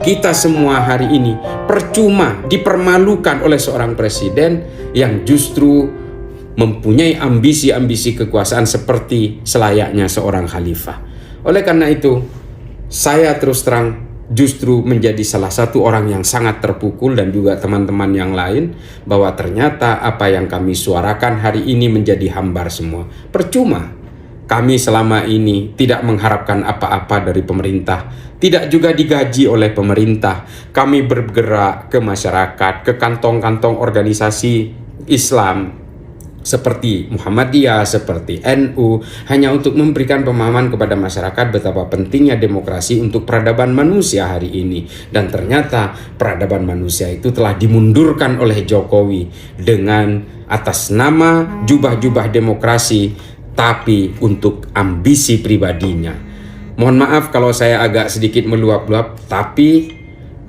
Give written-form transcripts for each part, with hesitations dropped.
kita semua hari ini percuma dipermalukan oleh seorang presiden yang justru mempunyai ambisi-ambisi kekuasaan seperti selayaknya seorang khalifah. Oleh karena itu, saya terus terang justru menjadi salah satu orang yang sangat terpukul, dan juga teman-teman yang lain, bahwa ternyata apa yang kami suarakan hari ini menjadi hambar semua. Percuma. Kami selama ini tidak mengharapkan apa-apa dari pemerintah, tidak juga digaji oleh pemerintah. Kami bergerak ke masyarakat, ke kantong-kantong organisasi Islam seperti Muhammadiyah, seperti NU, hanya untuk memberikan pemahaman kepada masyarakat betapa pentingnya demokrasi untuk peradaban manusia hari ini. Dan ternyata peradaban manusia itu telah dimundurkan oleh Jokowi dengan atas nama jubah-jubah demokrasi, tapi untuk ambisi pribadinya. Mohon maaf kalau saya agak sedikit meluap-luap, tapi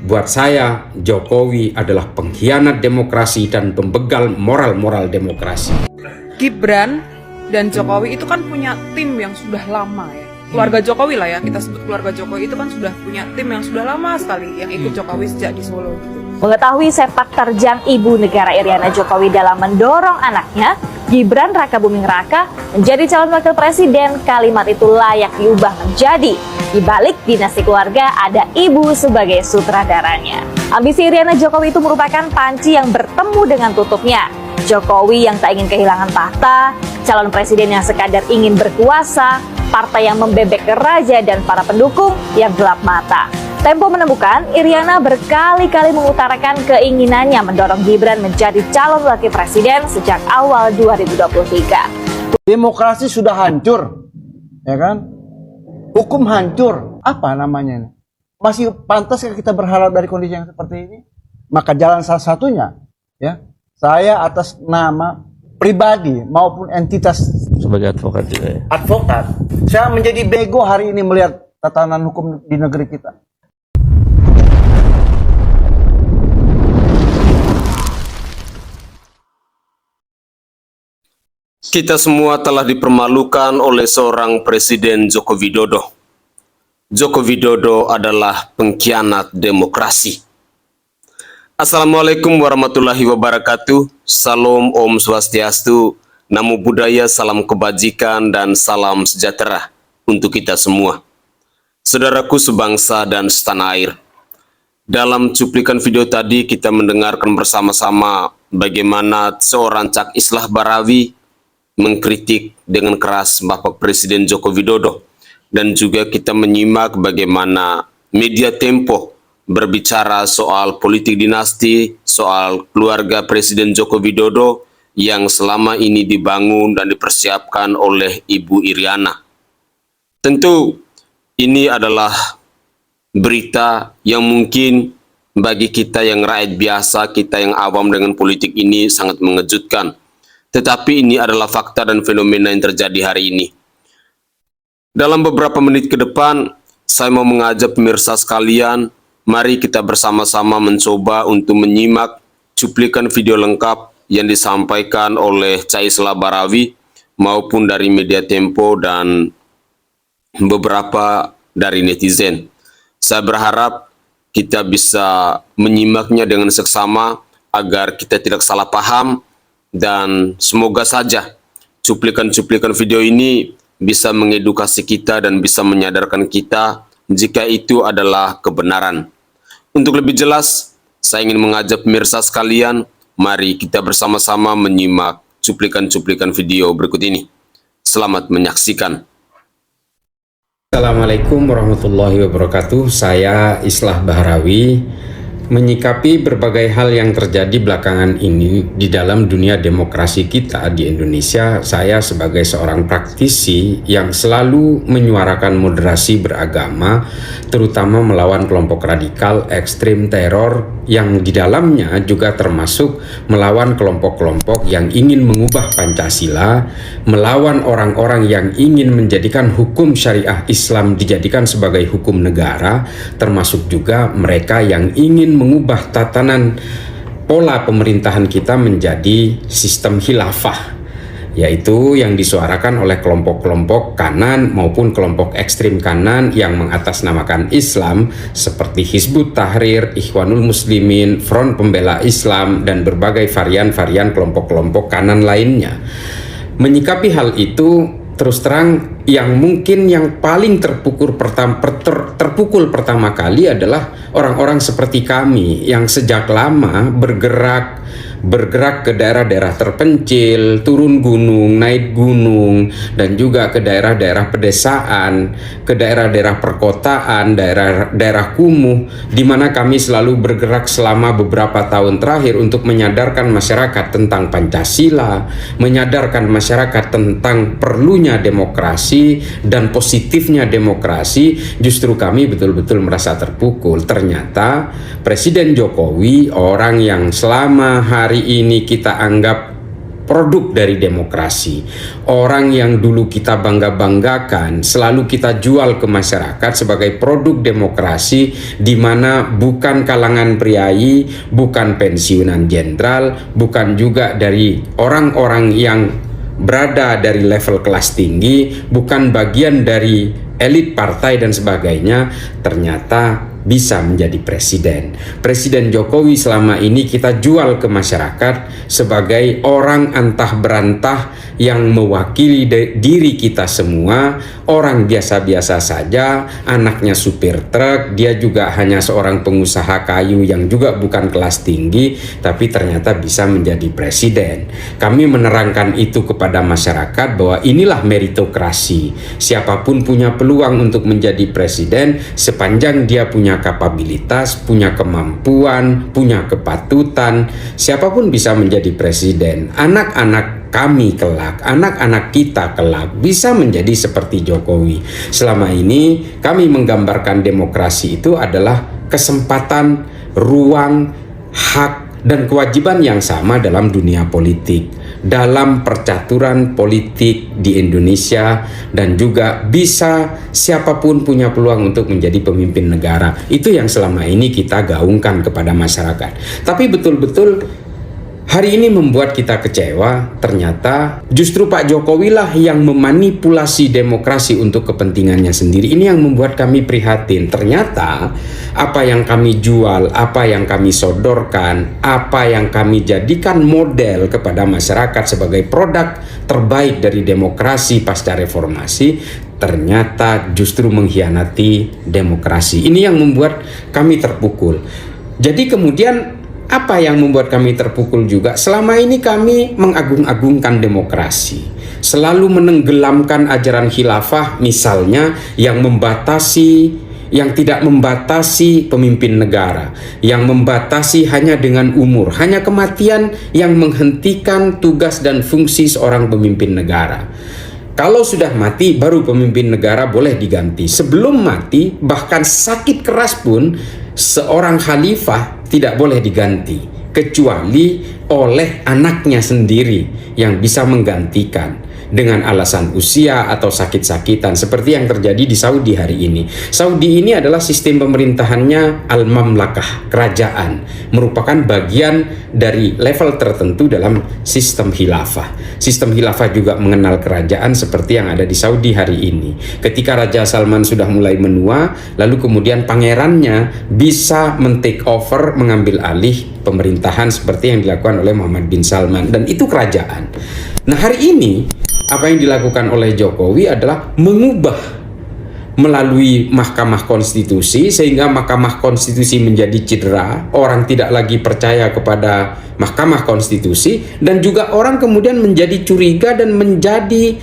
buat saya Jokowi adalah pengkhianat demokrasi dan pembegal moral-moral demokrasi. Gibran dan Jokowi itu kan punya tim yang sudah lama ya. Keluarga Jokowi lah ya, kita sebut keluarga Jokowi itu kan sudah punya tim yang sudah lama sekali yang ikut Jokowi sejak di Solo gitu. Mengetahui sepak terjang ibu negara Iriana Jokowi dalam mendorong anaknya, Gibran Raka Buming Raka, menjadi calon wakil presiden, kalimat itu layak diubah menjadi di balik dinasti keluarga ada ibu sebagai sutradaranya. Ambisi Iriana Jokowi itu merupakan panci yang bertemu dengan tutupnya. Jokowi yang tak ingin kehilangan tahta, calon presiden yang sekadar ingin berkuasa, partai yang membebek raja, dan para pendukung yang gelap mata. Tempo menemukan Iriana berkali-kali mengutarakan keinginannya mendorong Gibran menjadi calon wakil presiden sejak awal 2023. Demokrasi sudah hancur, ya kan? Hukum hancur, apa namanya ini? Masih pantaskah kita berharap dari kondisi yang seperti ini? Maka jalan salah satunya, ya, saya atas nama pribadi maupun entitas sebagai advokat juga ya. Advokat, saya menjadi bego hari ini melihat tatanan hukum di negeri kita. Kita semua telah dipermalukan oleh seorang Presiden Joko Widodo. Joko Widodo adalah pengkhianat demokrasi. Assalamualaikum warahmatullahi wabarakatuh. Salam Om Swastiastu, Namo Buddhaya, salam kebajikan, dan salam sejahtera untuk kita semua. Saudaraku sebangsa dan setanah air. Dalam cuplikan video tadi kita mendengarkan bersama-sama bagaimana seorang Cak Islah Barawi mengkritik dengan keras Bapak Presiden Joko Widodo, dan juga kita menyimak bagaimana media Tempo berbicara soal politik dinasti, soal keluarga Presiden Joko Widodo yang selama ini dibangun dan dipersiapkan oleh Ibu Iriana. Tentu ini adalah berita yang mungkin bagi kita yang rakyat biasa, kita yang awam dengan politik ini sangat mengejutkan. Tetapi ini adalah fakta dan fenomena yang terjadi hari ini. Dalam beberapa menit ke depan, saya mau mengajak pemirsa sekalian, mari kita bersama-sama mencoba untuk menyimak cuplikan video lengkap yang disampaikan oleh Cak Islah Barawi maupun dari media Tempo dan beberapa dari netizen. Saya berharap kita bisa menyimaknya dengan seksama agar kita tidak salah paham, dan semoga saja cuplikan-cuplikan video ini bisa mengedukasi kita dan bisa menyadarkan kita jika itu adalah kebenaran. Untuk lebih jelas, saya ingin mengajak pemirsa sekalian, mari kita bersama-sama menyimak cuplikan-cuplikan video berikut ini. Selamat menyaksikan. Assalamualaikum warahmatullahi wabarakatuh. Saya Islah Barawi. Menyikapi berbagai hal yang terjadi belakangan ini di dalam dunia demokrasi kita di Indonesia, saya sebagai seorang praktisi yang selalu menyuarakan moderasi beragama, terutama melawan kelompok radikal, ekstrim, teror, yang di dalamnya juga termasuk melawan kelompok-kelompok yang ingin mengubah Pancasila, melawan orang-orang yang ingin menjadikan hukum syariah Islam dijadikan sebagai hukum negara, termasuk juga mereka yang ingin mengubah tatanan pola pemerintahan kita menjadi sistem khilafah, yaitu yang disuarakan oleh kelompok-kelompok kanan maupun kelompok ekstrim kanan yang mengatasnamakan Islam seperti Hizbut Tahrir, Ikhwanul Muslimin, Front Pembela Islam, dan berbagai varian-varian kelompok-kelompok kanan lainnya. Menyikapi hal itu, terus terang yang mungkin yang paling terpukul pertama kali adalah orang-orang seperti kami yang sejak lama bergerak ke daerah-daerah terpencil, turun gunung, naik gunung, dan juga ke daerah-daerah pedesaan, ke daerah-daerah perkotaan, daerah-daerah kumuh, di mana kami selalu bergerak selama beberapa tahun terakhir untuk menyadarkan masyarakat tentang Pancasila, menyadarkan masyarakat tentang perlunya demokrasi dan positifnya demokrasi. Justru kami betul-betul merasa terpukul. Ternyata Presiden Jokowi, orang yang selama hari ini kita anggap produk dari demokrasi, orang yang dulu kita bangga-banggakan, selalu kita jual ke masyarakat sebagai produk demokrasi, di mana bukan kalangan priai, bukan pensiunan jenderal, bukan juga dari orang-orang yang berada dari level kelas tinggi, bukan bagian dari elit partai dan sebagainya, ternyata bisa menjadi presiden. Presiden Jokowi selama ini kita jual ke masyarakat sebagai orang antah berantah yang mewakili diri kita semua, orang biasa-biasa saja, anaknya supir truk, dia juga hanya seorang pengusaha kayu yang juga bukan kelas tinggi, tapi ternyata bisa menjadi presiden. Kami menerangkan itu kepada masyarakat bahwa inilah meritokrasi. Siapapun punya peluang untuk menjadi presiden sepanjang dia punya kapabilitas, punya kemampuan, punya kepatutan. Siapapun bisa menjadi presiden. Anak-anak kami kelak, anak-anak kita kelak bisa menjadi seperti Jokowi. Selama ini kami menggambarkan demokrasi itu adalah kesempatan, ruang, hak, dan kewajiban yang sama dalam dunia politik, dalam percaturan politik di Indonesia, dan juga bisa siapapun punya peluang untuk menjadi pemimpin negara. Itu yang selama ini kita gaungkan kepada masyarakat. Tapi betul-betul hari ini membuat kita kecewa. Ternyata justru Pak Jokowi lah yang memanipulasi demokrasi untuk kepentingannya sendiri. Ini yang membuat kami prihatin. Ternyata apa yang kami jual, apa yang kami sodorkan, apa yang kami jadikan model kepada masyarakat sebagai produk terbaik dari demokrasi pasca reformasi, ternyata justru mengkhianati demokrasi. Ini yang membuat kami terpukul. Jadi kemudian apa yang membuat kami terpukul juga? Selama ini kami mengagung-agungkan demokrasi, selalu menenggelamkan ajaran khilafah misalnya, yang tidak membatasi pemimpin negara, yang membatasi hanya dengan umur, hanya kematian yang menghentikan tugas dan fungsi seorang pemimpin negara. Kalau sudah mati baru pemimpin negara boleh diganti. Sebelum mati, bahkan sakit keras pun, seorang khalifah tidak boleh diganti kecuali oleh anaknya sendiri yang bisa menggantikan dengan alasan usia atau sakit-sakitan, seperti yang terjadi di Saudi hari ini. Saudi ini adalah sistem pemerintahannya al-mamlakah, kerajaan, merupakan bagian dari level tertentu dalam sistem khilafah. Sistem khilafah juga mengenal kerajaan seperti yang ada di Saudi hari ini. Ketika Raja Salman sudah mulai menua, lalu kemudian pangerannya bisa men-take over, mengambil alih pemerintahan seperti yang dilakukan oleh Muhammad bin Salman, dan itu kerajaan. Nah, hari ini apa yang dilakukan oleh Jokowi adalah mengubah melalui Mahkamah Konstitusi, sehingga Mahkamah Konstitusi menjadi cedera, orang tidak lagi percaya kepada Mahkamah Konstitusi, dan juga orang kemudian menjadi curiga dan menjadi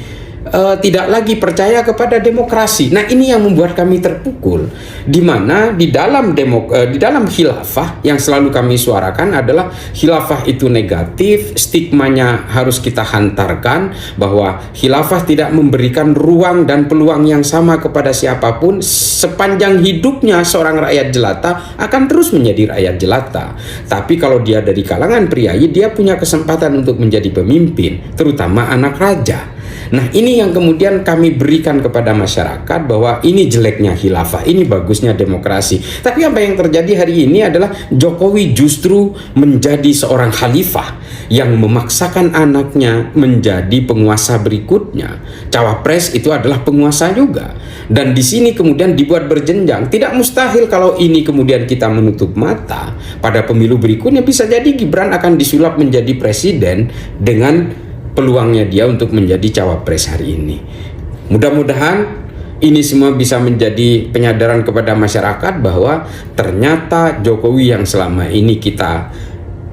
tidak lagi percaya kepada demokrasi. Nah, ini yang membuat kami terpukul, di mana di dalam khilafah yang selalu kami suarakan adalah khilafah itu negatif, stigmanya harus kita hantarkan, bahwa khilafah tidak memberikan ruang dan peluang yang sama kepada siapapun. Sepanjang hidupnya seorang rakyat jelata akan terus menjadi rakyat jelata. Tapi kalau dia dari kalangan priai, dia punya kesempatan untuk menjadi pemimpin, terutama anak raja. Nah, ini yang kemudian kami berikan kepada masyarakat bahwa ini jeleknya khilafah, ini bagusnya demokrasi. Tapi apa yang terjadi hari ini adalah Jokowi justru menjadi seorang khalifah yang memaksakan anaknya menjadi penguasa berikutnya. Cawapres itu adalah penguasa juga. Dan di sini kemudian dibuat berjenjang. Tidak mustahil kalau ini kemudian kita menutup mata, pada pemilu berikutnya bisa jadi Gibran akan disulap menjadi presiden dengan peluangnya dia untuk menjadi cawapres hari ini. Mudah-mudahan ini semua bisa menjadi penyadaran kepada masyarakat bahwa ternyata Jokowi yang selama ini kita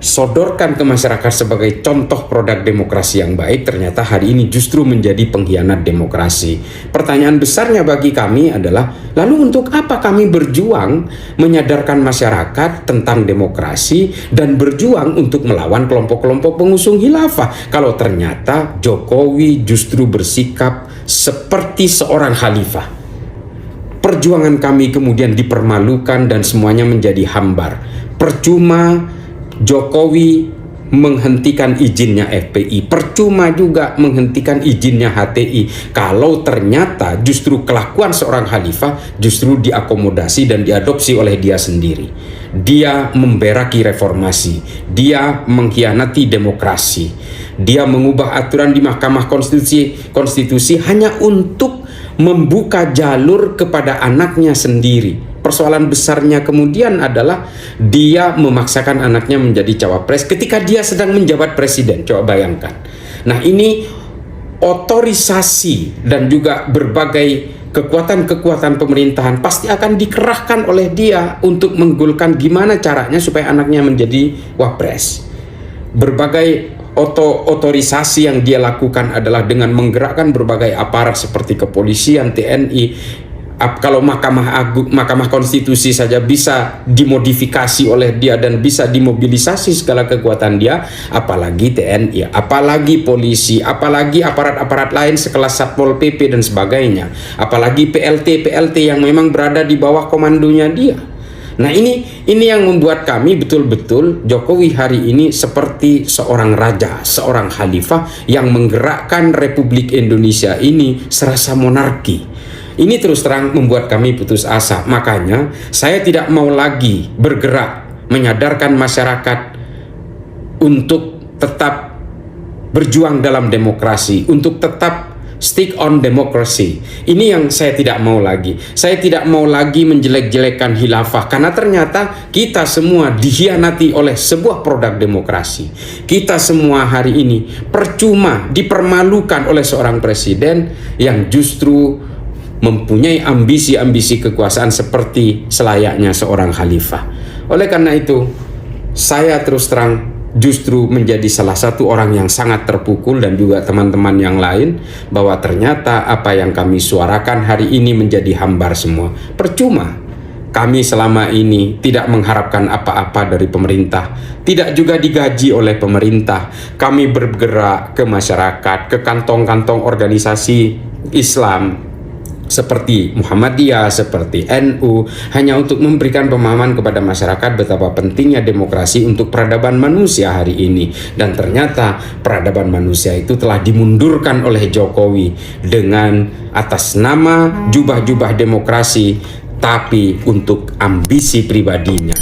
sodorkan ke masyarakat sebagai contoh produk demokrasi yang baik, ternyata hari ini justru menjadi pengkhianat demokrasi. Pertanyaan besarnya bagi kami adalah, lalu untuk apa kami berjuang menyadarkan masyarakat tentang demokrasi dan berjuang untuk melawan kelompok-kelompok pengusung khilafah kalau ternyata Jokowi justru bersikap seperti seorang khalifah? Perjuangan kami kemudian dipermalukan dan semuanya menjadi hambar. Percuma Jokowi menghentikan izinnya FPI, percuma juga menghentikan izinnya HTI kalau ternyata justru kelakuan seorang khalifah justru diakomodasi dan diadopsi oleh dia sendiri. Dia memberaki reformasi, dia mengkhianati demokrasi, dia mengubah aturan di Mahkamah Konstitusi hanya untuk membuka jalur kepada anaknya sendiri. Persoalan besarnya kemudian adalah dia memaksakan anaknya menjadi cawapres ketika dia sedang menjabat presiden. Coba bayangkan. Nah, ini otorisasi dan juga berbagai kekuatan-kekuatan pemerintahan pasti akan dikerahkan oleh dia untuk menggolkan gimana caranya supaya anaknya menjadi wapres. Berbagai otorisasi yang dia lakukan adalah dengan menggerakkan berbagai aparat seperti kepolisian, TNI. Kalau Mahkamah Konstitusi saja bisa dimodifikasi oleh dia dan bisa dimobilisasi segala kekuatan dia, apalagi TNI, apalagi polisi, apalagi aparat-aparat lain sekelas Satpol PP dan sebagainya, apalagi PLT yang memang berada di bawah komandonya dia. Nah, ini yang membuat kami betul-betul Jokowi hari ini seperti seorang raja, seorang khalifah yang menggerakkan Republik Indonesia ini serasa monarki. Ini terus terang membuat kami putus asa. Makanya saya tidak mau lagi bergerak menyadarkan masyarakat untuk tetap berjuang dalam demokrasi, untuk tetap stick on democracy. Ini yang saya tidak mau lagi. Saya tidak mau lagi menjelek-jelekan khilafah karena ternyata kita semua dikhianati oleh sebuah produk demokrasi. Kita semua hari ini percuma dipermalukan oleh seorang presiden yang justru mempunyai ambisi-ambisi kekuasaan seperti selayaknya seorang khalifah. Oleh karena itu, saya terus terang justru menjadi salah satu orang yang sangat terpukul dan juga teman-teman yang lain bahwa ternyata apa yang kami suarakan hari ini menjadi hambar semua. Percuma. Kami selama ini tidak mengharapkan apa-apa dari pemerintah, tidak juga digaji oleh pemerintah. Kami bergerak ke masyarakat, ke kantong-kantong organisasi Islam seperti Muhammadiyah, seperti NU, hanya untuk memberikan pemahaman kepada masyarakat betapa pentingnya demokrasi untuk peradaban manusia hari ini. Dan ternyata peradaban manusia itu telah dimundurkan oleh Jokowi dengan atas nama jubah-jubah demokrasi, tapi untuk ambisi pribadinya.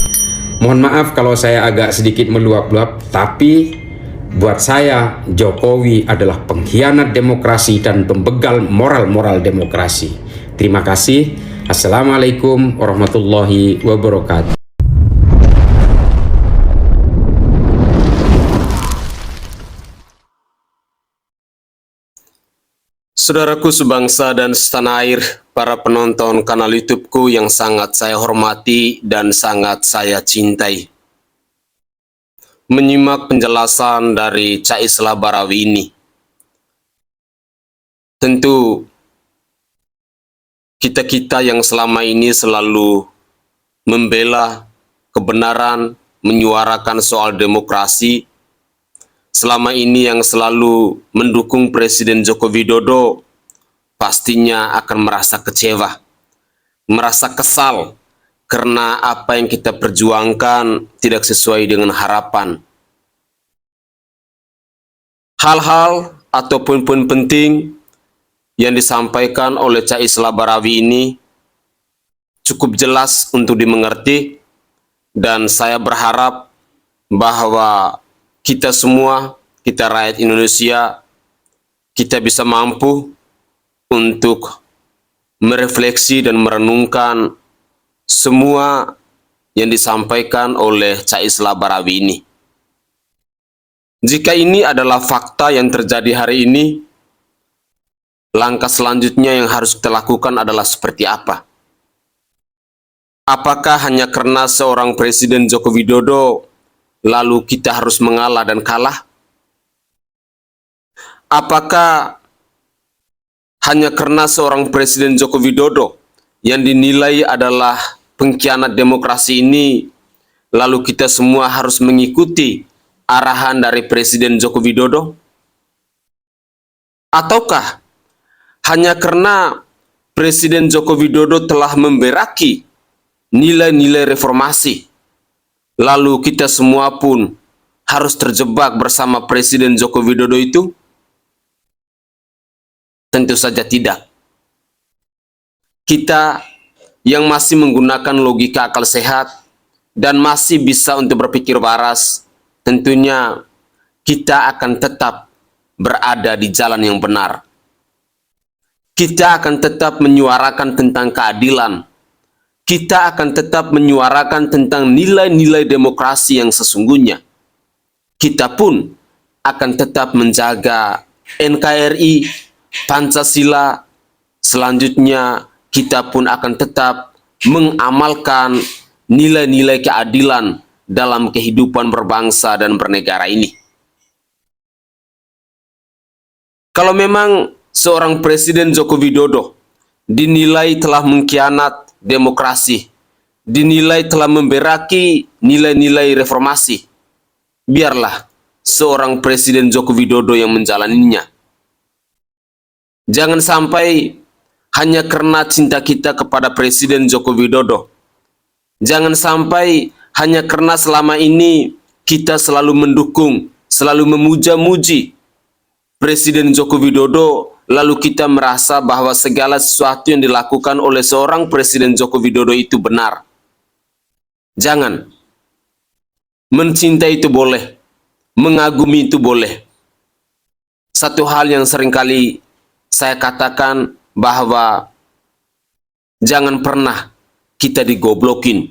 Mohon maaf kalau saya agak sedikit meluap-luap, tapi buat saya, Jokowi adalah pengkhianat demokrasi dan pembegal moral-moral demokrasi. Terima kasih. Assalamualaikum warahmatullahi wabarakatuh. Saudaraku sebangsa dan setanah air, para penonton kanal YouTubeku yang sangat saya hormati dan sangat saya cintai. Menyimak penjelasan dari Cak Islah Barawi ini, tentu kita-kita yang selama ini selalu membela kebenaran, menyuarakan soal demokrasi, selama ini yang selalu mendukung Presiden Joko Widodo, pastinya akan merasa kecewa, merasa kesal, karena apa yang kita perjuangkan tidak sesuai dengan harapan. Hal-hal ataupun poin penting yang disampaikan oleh Cak Isla Barawi ini cukup jelas untuk dimengerti, dan saya berharap bahwa kita semua, kita rakyat Indonesia, kita bisa mampu untuk merefleksi dan merenungkan semua yang disampaikan oleh Cak Isla Barawi ini. Jika ini adalah fakta yang terjadi hari ini, langkah selanjutnya yang harus kita lakukan adalah seperti apa? Apakah hanya karena seorang Presiden Joko Widodo lalu kita harus mengalah dan kalah? Apakah hanya karena seorang Presiden Joko Widodo yang dinilai adalah pengkhianat demokrasi ini, lalu kita semua harus mengikuti arahan dari Presiden Joko Widodo? Ataukah hanya karena Presiden Joko Widodo telah memberaki nilai-nilai reformasi, lalu kita semua pun harus terjebak bersama Presiden Joko Widodo itu? Tentu saja tidak. Kita yang masih menggunakan logika akal sehat dan masih bisa untuk berpikir waras, tentunya kita akan tetap berada di jalan yang benar. Kita akan tetap menyuarakan tentang keadilan. Kita akan tetap menyuarakan tentang nilai-nilai demokrasi yang sesungguhnya. Kita pun akan tetap menjaga NKRI, Pancasila. Selanjutnya kita pun akan tetap mengamalkan nilai-nilai keadilan dalam kehidupan berbangsa dan bernegara ini. Kalau memang seorang Presiden Joko Widodo dinilai telah mengkhianat demokrasi, dinilai telah memberaki nilai-nilai reformasi, biarlah seorang Presiden Joko Widodo yang menjalaninya. Jangan sampai hanya karena cinta kita kepada Presiden Joko Widodo, jangan sampai hanya karena selama ini kita selalu mendukung, selalu memuja-muji Presiden Joko Widodo, lalu kita merasa bahwa segala sesuatu yang dilakukan oleh seorang Presiden Joko Widodo itu benar. Jangan. Mencintai itu boleh, mengagumi itu boleh. Satu hal yang seringkali saya katakan, bahwa jangan pernah kita digoblokin.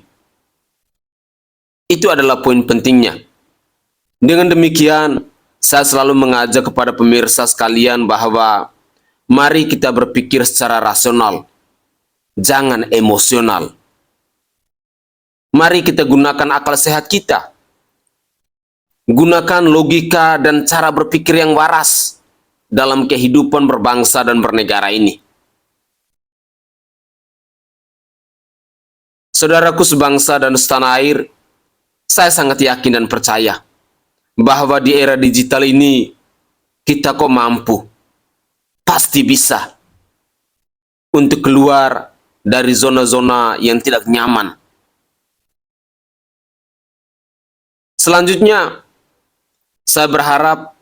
Itu adalah poin pentingnya. Dengan demikian, saya selalu mengajak kepada pemirsa sekalian bahwa mari kita berpikir secara rasional, jangan emosional. Mari kita gunakan akal sehat kita. Gunakan logika dan cara berpikir yang waras dalam kehidupan berbangsa dan bernegara ini. Saudaraku sebangsa dan setanah air, saya sangat yakin dan percaya bahwa di era digital ini kita kok mampu, pasti bisa untuk keluar dari zona-zona yang tidak nyaman. Selanjutnya, saya berharap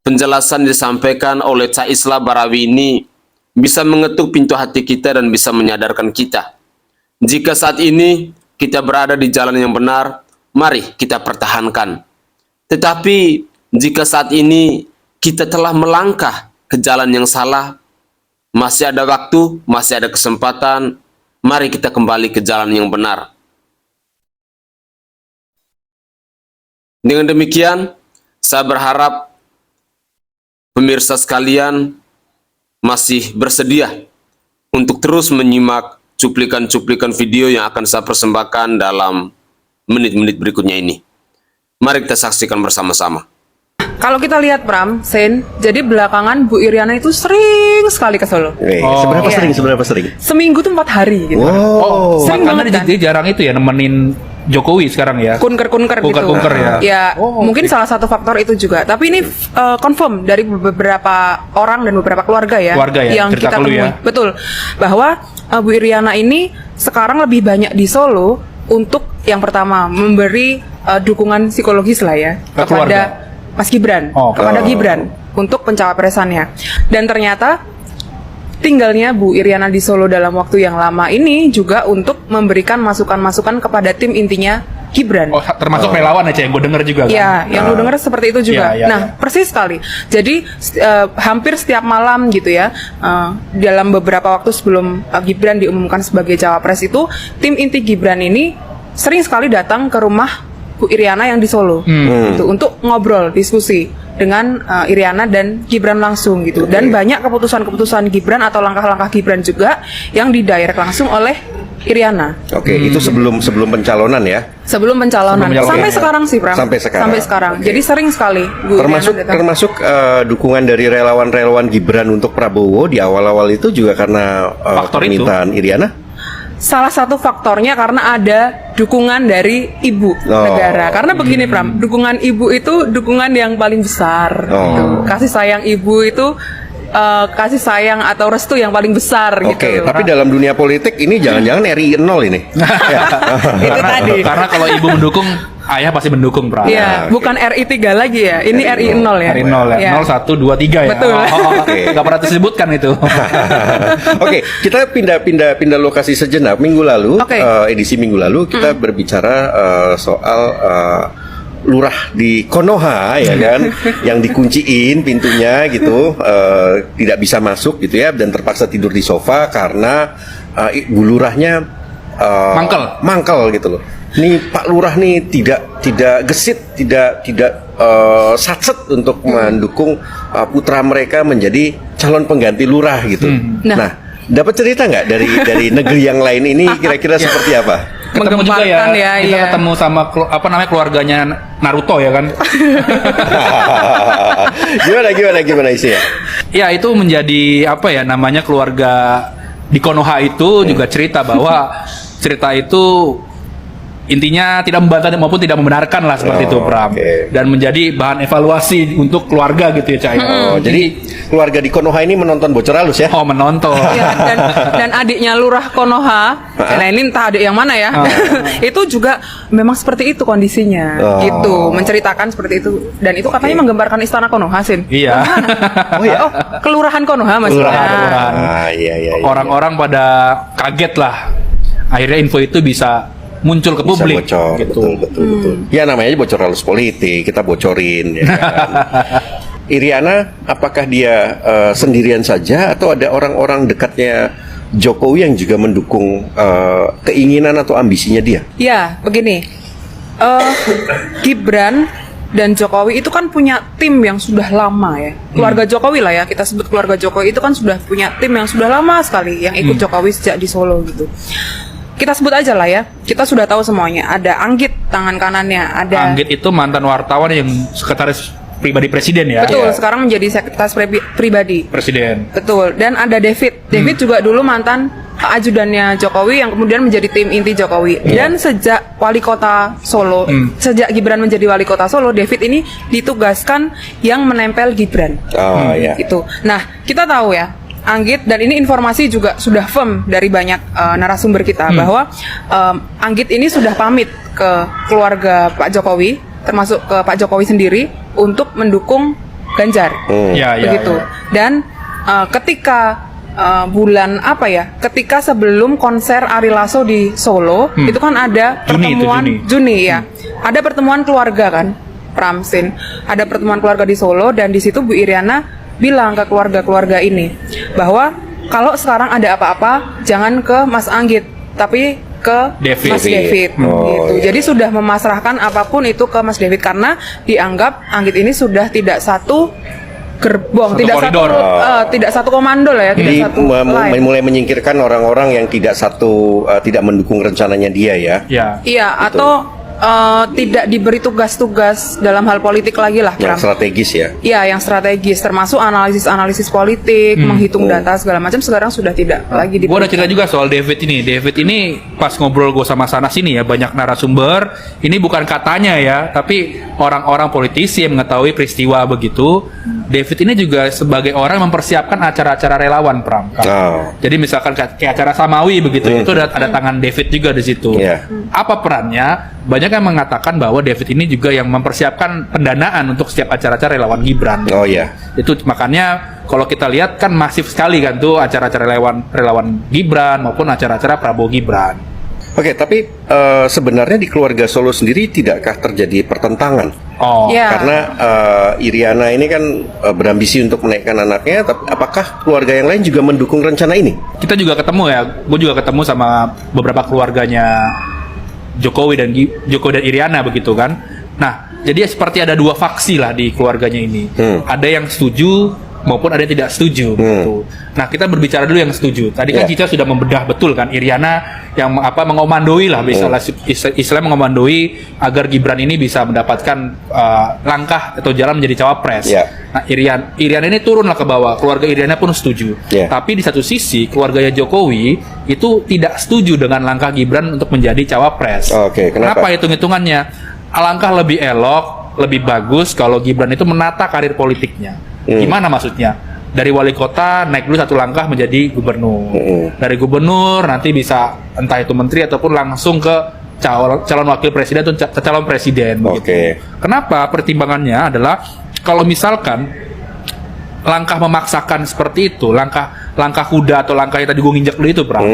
penjelasan yang disampaikan oleh Cak Isla Barawi ini bisa mengetuk pintu hati kita dan bisa menyadarkan kita. Jika saat ini kita berada di jalan yang benar, mari kita pertahankan. Tetapi jika saat ini kita telah melangkah ke jalan yang salah, masih ada waktu, masih ada kesempatan, mari kita kembali ke jalan yang benar. Dengan demikian, saya berharap pemirsa sekalian masih bersedia untuk terus menyimak cuplikan-cuplikan video yang akan saya persembahkan dalam menit-menit berikutnya ini. Mari kita saksikan bersama-sama. Kalau kita lihat Pram, Sen, jadi belakangan Bu Iriana itu sering sekali ke Solo. Seberapa Iya. sering? Seberapa sering? Seminggu tuh 4 hari gitu. Wow. Sering Karena banget kan? dia jarang itu ya nemenin Jokowi sekarang ya. Kunker-kunker gitu. Kunker-kunker ya. Ya, mungkin salah satu faktor itu juga. Tapi ini confirm dari beberapa orang dan beberapa keluarga ya, Keluarga ya, yang cerita kita ke lu temui. ya. Betul. Bahwa Bu Iriana ini sekarang lebih banyak di Solo untuk yang pertama memberi dukungan psikologis lah ya Ke kepada keluarga? Mas Gibran, Oh, kepada Gibran untuk pencawapresannya. Dan ternyata tinggalnya Bu Iriana di Solo dalam waktu yang lama ini juga untuk memberikan masukan-masukan kepada tim intinya Gibran. Oh, termasuk relawan aja yang gue denger juga kan? Iya, yang lu dengar seperti itu juga. Iya, iya, Nah, persis sekali. Jadi hampir setiap malam gitu ya, dalam beberapa waktu sebelum Gibran diumumkan sebagai cawapres itu, tim inti Gibran ini sering sekali datang ke rumah Bu Iriana yang di Solo, gitu, untuk ngobrol, diskusi dengan Iriana dan Gibran langsung gitu. Dan banyak keputusan-keputusan Gibran atau langkah-langkah Gibran juga yang didirect langsung oleh Iriana. Oke, itu sebelum pencalonan ya. Sebelum pencalonan. Sampai sekarang sih, Pram. Sampai sekarang. Jadi sering sekali Bu Termasuk Iriana datang. termasuk dukungan dari relawan-relawan Gibran untuk Prabowo di awal-awal itu juga karena Faktor itu. permintaan Iriana. Salah satu faktornya karena ada dukungan dari ibu negara. Karena begini, Pram, dukungan ibu itu dukungan yang paling besar. Gitu. Kasih sayang ibu itu kasih sayang atau restu yang paling besar gitu. Oke, tapi dalam dunia politik ini jangan-jangan RI 0 ini. Ya. Itu tadi. Karena kalau ibu mendukung, ayah pasti mendukung, Pram. Iya, bukan RI 3 lagi ya. Ini RI 0 ya. Hari 0 ya. Iya. 0, 1, 2, 3 ya. Betul. Oke. Gak pernah disebutkan itu. Oke, kita pindah lokasi sejenak. Minggu lalu, Oke. edisi minggu lalu kita berbicara soal lurah di Konoha ya kan, yang dikunciin pintunya gitu, tidak bisa masuk gitu ya, dan terpaksa tidur di sofa karena bu lurahnya mangkel gitu loh. Nih Pak Lurah nih tidak gesit, tidak satset untuk mendukung putra mereka menjadi calon pengganti lurah gitu. Nah, dapat cerita nggak dari negeri yang lain ini kira-kira seperti apa? Ketemu juga ya, Menggemparkan ya, kita iya. ketemu sama keluarganya Naruto ya kan. gimana isinya? Ya itu menjadi namanya keluarga di Konoha itu juga cerita bahwa cerita itu intinya tidak membantah maupun tidak membenarkan lah seperti itu, Pram. Oke. Dan menjadi bahan evaluasi untuk keluarga gitu ya, Cahaya. Jadi keluarga di Konoha ini menonton Bocor Halus ya? Oh, menonton. Iya, dan adiknya Lurah Konoha, nah ini entah adik yang mana ya, itu juga memang seperti itu kondisinya, gitu, menceritakan seperti itu, dan itu katanya menggambarkan istana Konoha, Sin. Iya. Oh, kelurahan Konoha maksudnya. Kelurahan. Iya. Orang-orang pada kaget lah. Akhirnya info itu bisa muncul ke Bisa publik. bocor, Gitu. betul. Ya namanya aja Bocor Halus politik, kita bocorin ya kan? Iriana, apakah dia sendirian saja atau ada orang-orang dekatnya Jokowi yang juga mendukung keinginan atau ambisinya dia? Ya, begini, Gibran dan Jokowi itu kan punya tim yang sudah lama ya. Keluarga Jokowi lah ya, kita sebut keluarga Jokowi itu kan sudah punya tim yang sudah lama sekali yang ikut Jokowi sejak di Solo gitu. Kita sebut aja lah ya, kita sudah tahu semuanya. Ada Anggit tangan kanannya, ada Anggit itu mantan wartawan yang sekretaris pribadi presiden ya. betul, sekarang menjadi sekretaris pribadi. Presiden. Betul, dan ada David. David juga dulu mantan ajudannya Jokowi yang kemudian menjadi tim inti Jokowi. Dan sejak wali kota Solo, sejak Gibran menjadi wali kota Solo, David ini ditugaskan yang menempel Gibran. Oh ya. Itu. Nah, kita tahu ya, Anggit, dan ini informasi juga sudah firm dari banyak narasumber kita bahwa Anggit ini sudah pamit ke keluarga Pak Jokowi, termasuk ke Pak Jokowi sendiri untuk mendukung Ganjar. Ya. Begitu. Dan ketika ketika sebelum konser Ari Lasso di Solo, itu kan ada pertemuan Juni ya. Ada pertemuan keluarga kan, Pramsin. Ada pertemuan keluarga di Solo, dan di situ Bu Iriana bilang ke keluarga-keluarga ini bahwa kalau sekarang ada apa-apa jangan ke Mas Anggit, tapi ke David. Mas David gitu. Jadi sudah memasrahkan apapun itu ke Mas David karena dianggap Anggit ini sudah tidak satu gerbong, tidak satu komando lah ya, Jadi tidak satu line. mulai menyingkirkan orang-orang yang tidak mendukung rencananya dia ya. Ya. Iya, atau tidak diberi tugas-tugas dalam hal politik lagi lah, Yang Pram. strategis ya. Iya, yang strategis, termasuk analisis politik, menghitung data segala macam sekarang sudah tidak lagi Gue ada diberikan. cerita juga soal David ini. David ini pas ngobrol gue sama sana sini ya, banyak narasumber. Ini bukan katanya ya, tapi orang-orang politisi yang mengetahui peristiwa begitu. David ini juga sebagai orang mempersiapkan acara-acara relawan, Pram. Jadi misalkan kayak acara Samawi begitu, itu ada tangan David juga di situ. Iya. Apa perannya? Banyak banyak yang mengatakan bahwa David ini juga yang mempersiapkan pendanaan untuk setiap acara-acara relawan Gibran. Oh iya. Itu makanya kalau kita lihat kan masif sekali kan tuh acara-acara relawan Gibran maupun acara-acara Prabowo Gibran. Oke, tapi sebenarnya di keluarga Solo sendiri tidakkah terjadi pertentangan? Oh, Ya. Karena Iriana ini kan berambisi untuk menaikkan anaknya, tapi apakah keluarga yang lain juga mendukung rencana ini? kita juga ketemu ya, gue juga ketemu sama beberapa keluarganya Jokowi dan Iriana begitu kan. Nah, jadi seperti ada dua faksi lah di keluarganya ini. Ada yang setuju maupun ada yang tidak setuju. Gitu. Nah, kita berbicara dulu yang setuju. Tadi kan Ya. Cica sudah membedah betul kan, Iriana yang mengomandoi lah, istilah mengomandoi agar Gibran ini bisa mendapatkan langkah atau jalan menjadi cawapres. Ya. Nah, Iriana ini turunlah ke bawah, keluarga Iriana pun setuju. Ya. Tapi di satu sisi keluarganya Jokowi itu tidak setuju dengan langkah Gibran untuk menjadi cawapres. Oke, kenapa? Hitung-hitungannya? Alangkah lebih elok, lebih bagus kalau Gibran itu menata karir politiknya. Gimana maksudnya? Dari wali kota naik dulu satu langkah menjadi gubernur. Dari gubernur nanti bisa entah itu menteri ataupun langsung ke calon wakil presiden atau calon presiden. Oke. Begitu. Kenapa? Pertimbangannya adalah kalau misalkan langkah memaksakan seperti itu, langkah kuda atau langkah yang tadi gue nginjak dulu itu, Bram,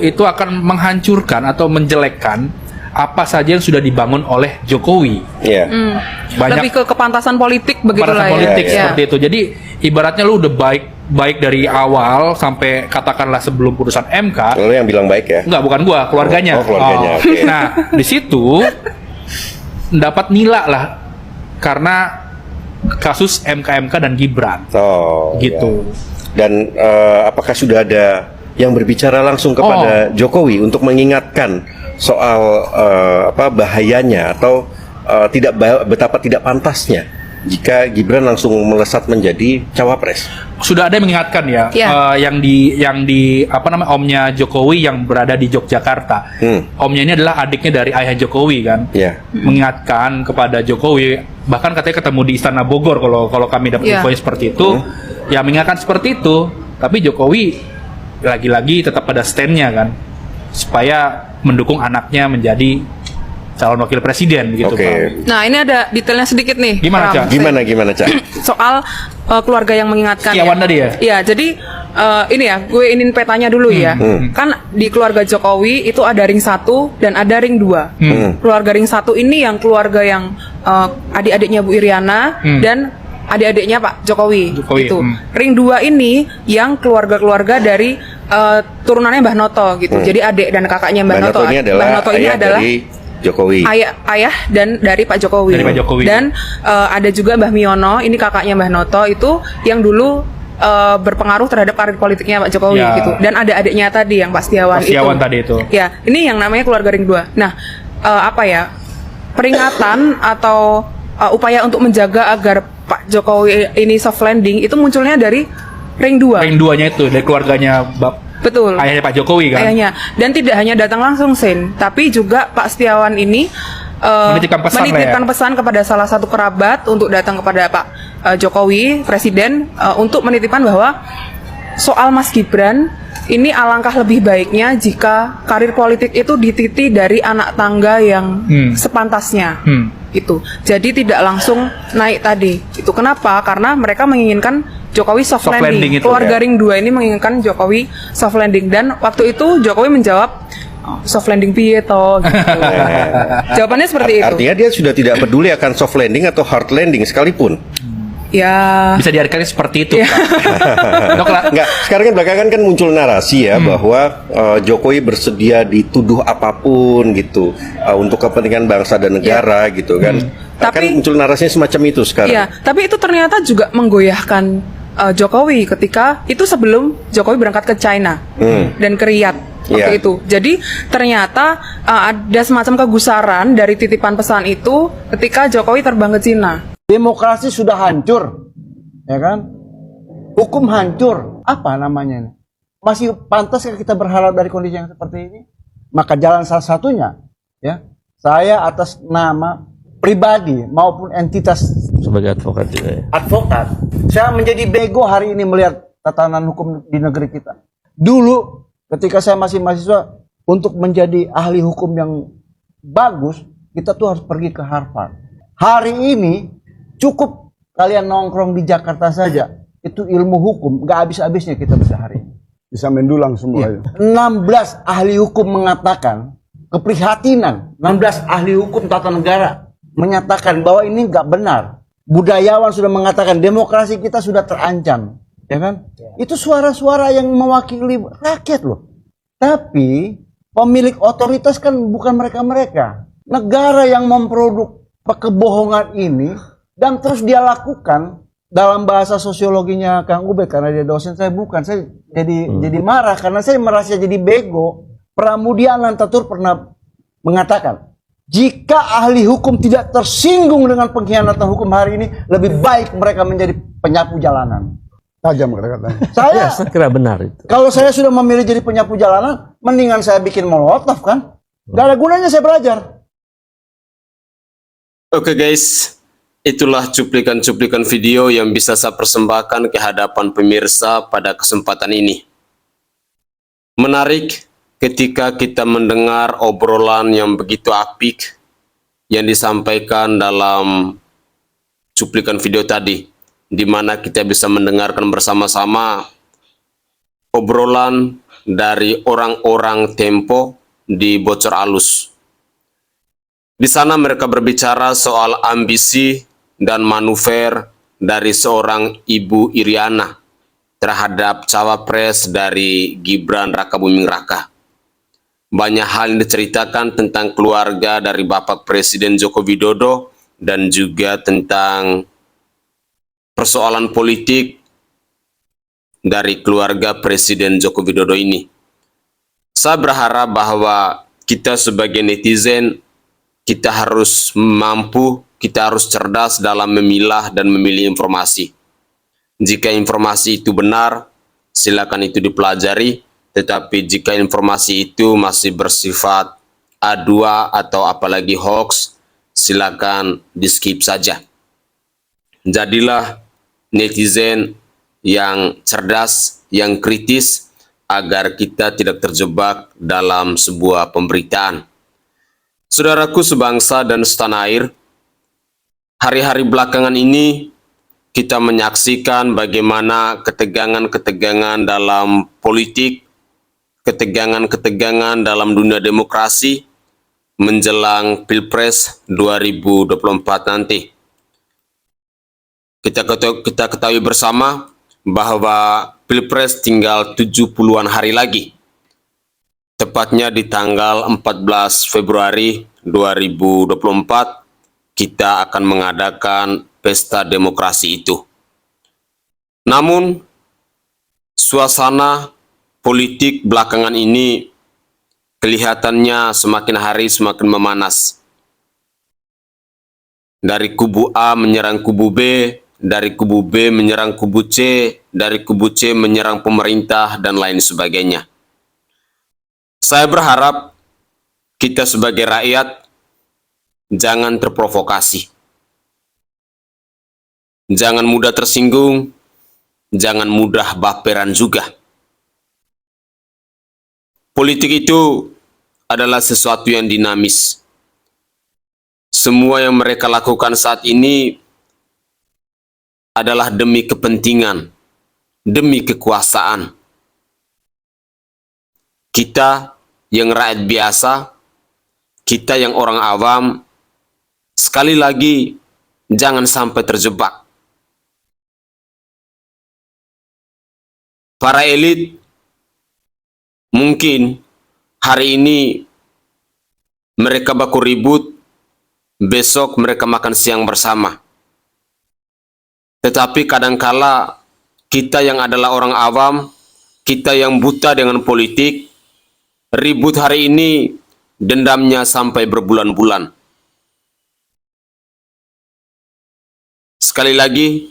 itu akan menghancurkan atau menjelekkan apa saja yang sudah dibangun oleh Jokowi. Iya. Lebih ke kepantasan politik begitulah Kepantasan ya. politik Ya. seperti itu. Jadi ibaratnya lu udah baik dari awal sampai katakanlah sebelum putusan MK. Lalu yang bilang baik ya? Enggak, bukan gua, keluarganya. Oh, keluarganya, oke. Nah, di situ dapat nilai lah karena kasus MK dan Gibran. Oh, Gitu. ya. Dan apakah sudah ada yang berbicara langsung kepada Jokowi untuk mengingatkan soal bahayanya atau betapa tidak pantasnya jika Gibran langsung melesat menjadi cawapres? Sudah ada yang mengingatkan ya, Ya. yang di omnya Jokowi yang berada di Yogyakarta. Omnya ini adalah adiknya dari ayah Jokowi kan. Ya. Mengingatkan kepada Jokowi, bahkan katanya ketemu di Istana Bogor kalau kami dapat Ya. info seperti itu. Ya mengingatkan seperti itu, tapi Jokowi lagi-lagi tetap pada standnya kan, supaya mendukung anaknya menjadi calon wakil presiden begitu. Oke. Pak. Nah, ini ada detailnya sedikit nih. Gimana, Pram. Cak? Gimana Cak? Soal keluarga yang mengingatkan. Setiawan tadi ya? Iya, jadi ini ya, gue ingin petanya dulu ya. Kan di keluarga Jokowi itu ada ring 1 dan ada ring 2. Keluarga ring 1 ini yang keluarga yang adik-adiknya Bu Iriana dan adik-adiknya Pak Jokowi. Gitu. Ring 2 ini yang keluarga-keluarga dari turunannya Mbah Noto gitu. Jadi adik dan kakaknya Mbah Noto. Ini adalah Mbah Noto ini ayah adalah dari Jokowi. ayah dan dari Pak Jokowi. Dari Pak Jokowi. Dan ada juga Mbah Miono, ini kakaknya Mbah Noto itu yang dulu berpengaruh terhadap karir politiknya Pak Jokowi Ya. gitu. Dan ada adiknya tadi yang Pak Setiawan, Pak Setiawan tadi itu. Ya, ini yang namanya keluarga ring 2. Nah, peringatan atau upaya untuk menjaga agar Pak Jokowi ini soft landing itu munculnya dari ring 2. Ring 2-nya itu dari keluarganya Betul. ayahnya Pak Jokowi kan. Ayahnya. Dan tidak hanya datang langsung, Sen, tapi juga Pak Setiawan ini Menitipkan pesan pesan kepada salah satu kerabat untuk datang kepada Pak Jokowi, Presiden, untuk menitipkan bahwa soal Mas Gibran ini alangkah lebih baiknya jika karir politik itu dititi dari anak tangga yang sepantasnya. Itu. Jadi tidak langsung naik tadi. Itu kenapa? Karena mereka menginginkan Jokowi soft landing. Landing itu, Keluarga ya. ring 2 ini menginginkan Jokowi soft landing, dan waktu itu Jokowi menjawab soft landing piye toh gitu. Jawabannya seperti itu. Artinya dia sudah tidak peduli akan soft landing atau hard landing sekalipun. Ya. Bisa diartikan seperti itu. Ya. Pak. Dok lah. Enggak, sekarang kan belakangan kan muncul narasi ya bahwa Jokowi bersedia dituduh apapun gitu untuk kepentingan bangsa dan negara gitu kan. Kan Tapi- muncul narasinya semacam itu sekarang. Iya, tapi itu ternyata juga menggoyahkan Jokowi ketika itu sebelum Jokowi berangkat ke China dan ke Riyadh waktu Iya. itu. Jadi ternyata ada semacam kegusaran dari titipan pesan itu ketika Jokowi terbang ke Cina. Demokrasi sudah hancur, ya kan? Hukum hancur. Apa namanya ini? Masih pantas kita berharap dari kondisi yang seperti ini? Maka jalan salah satunya, ya, saya atas nama pribadi maupun entitas sebagai advokat juga ya. advokat, saya menjadi bego hari ini melihat tatanan hukum di negeri kita. Dulu ketika saya masih mahasiswa, untuk menjadi ahli hukum yang bagus, kita tuh harus pergi ke Harvard. Hari ini cukup kalian nongkrong di Jakarta saja, itu ilmu hukum gak habis-habisnya kita bisa hari ini. Bisa mendulang semua Iya. itu. 16 ahli hukum mengatakan keprihatinan. 16 ahli hukum tata negara menyatakan bahwa ini nggak benar. Budayawan sudah mengatakan demokrasi kita sudah terancam, ya kan? Itu suara-suara yang mewakili rakyat loh. Tapi pemilik otoritas kan bukan mereka-mereka. Negara yang memproduk kebohongan ini dan terus dia lakukan. Dalam bahasa sosiologinya Kang Ubed, karena dia dosen, saya bukan, saya jadi marah karena saya merasa jadi bego. Pramudia Anantatur pernah mengatakan, jika ahli hukum tidak tersinggung dengan pengkhianatan hukum hari ini, lebih baik mereka menjadi penyapu jalanan. Tajam kata-katanya. Saya, Saya kira benar itu. kalau saya sudah memilih jadi penyapu jalanan, mendingan saya bikin molotov kan? Gak ada gunanya saya belajar. Oke guys, itulah cuplikan-cuplikan video yang bisa saya persembahkan ke hadapan pemirsa pada kesempatan ini. Menarik ketika kita mendengar obrolan yang begitu apik yang disampaikan dalam cuplikan video tadi, di mana kita bisa mendengarkan bersama-sama obrolan dari orang-orang Tempo di Bocor Alus. Di sana mereka berbicara soal ambisi dan manuver dari seorang Ibu Iriana terhadap cawapres dari Gibran Rakabuming Raka. Banyak hal yang diceritakan tentang keluarga dari Bapak Presiden Joko Widodo dan juga tentang persoalan politik dari keluarga Presiden Joko Widodo ini. Saya berharap bahwa kita sebagai netizen, kita harus mampu, kita harus cerdas dalam memilah dan memilih informasi. Jika informasi itu benar, silakan itu dipelajari. Tetapi jika informasi itu masih bersifat A2 atau apalagi hoax, silakan di-skip saja. Jadilah netizen yang cerdas, yang kritis, agar kita tidak terjebak dalam sebuah pemberitaan. Saudaraku sebangsa dan setanah air, hari-hari belakangan ini kita menyaksikan bagaimana ketegangan-ketegangan dalam politik, ketegangan-ketegangan dalam dunia demokrasi menjelang Pilpres 2024 nanti. Kita ketahui bersama bahwa Pilpres tinggal 70-an hari lagi. Tepatnya di tanggal 14 Februari 2024, kita akan mengadakan pesta demokrasi itu. Namun, suasana politik belakangan ini kelihatannya semakin hari semakin memanas. Dari kubu A menyerang kubu B, dari kubu B menyerang kubu C, dari kubu C menyerang pemerintah, dan lain sebagainya. Saya berharap kita sebagai rakyat jangan terprovokasi. Jangan mudah tersinggung, jangan mudah baperan juga. Politik itu adalah sesuatu yang dinamis. Semua yang mereka lakukan saat ini adalah demi kepentingan, demi kekuasaan. Kita yang rakyat biasa, kita yang orang awam, sekali lagi jangan sampai terjebak. Para elit mungkin hari ini mereka baku ribut, besok mereka makan siang bersama. Tetapi kadangkala kita yang adalah orang awam, kita yang buta dengan politik, ribut hari ini, dendamnya sampai berbulan-bulan. Sekali lagi,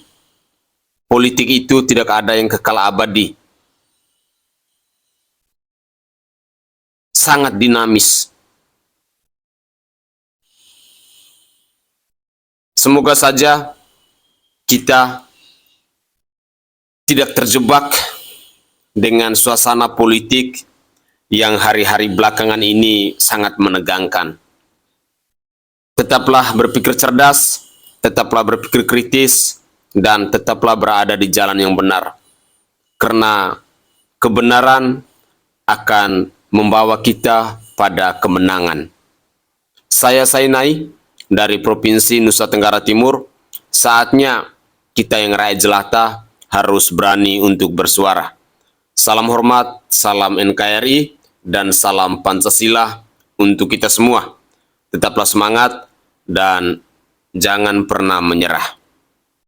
politik itu tidak ada yang kekal abadi. Sangat dinamis. Semoga saja kita tidak terjebak dengan suasana politik yang hari-hari belakangan ini sangat menegangkan. Tetaplah berpikir cerdas, tetaplah berpikir kritis, dan tetaplah berada di jalan yang benar. Karena kebenaran akan membawa kita pada kemenangan. Saya Sainai dari Provinsi Nusa Tenggara Timur. Saatnya kita yang rakyat jelata harus berani untuk bersuara. Salam hormat, salam NKRI, dan salam Pancasila untuk kita semua. Tetaplah semangat dan jangan pernah menyerah.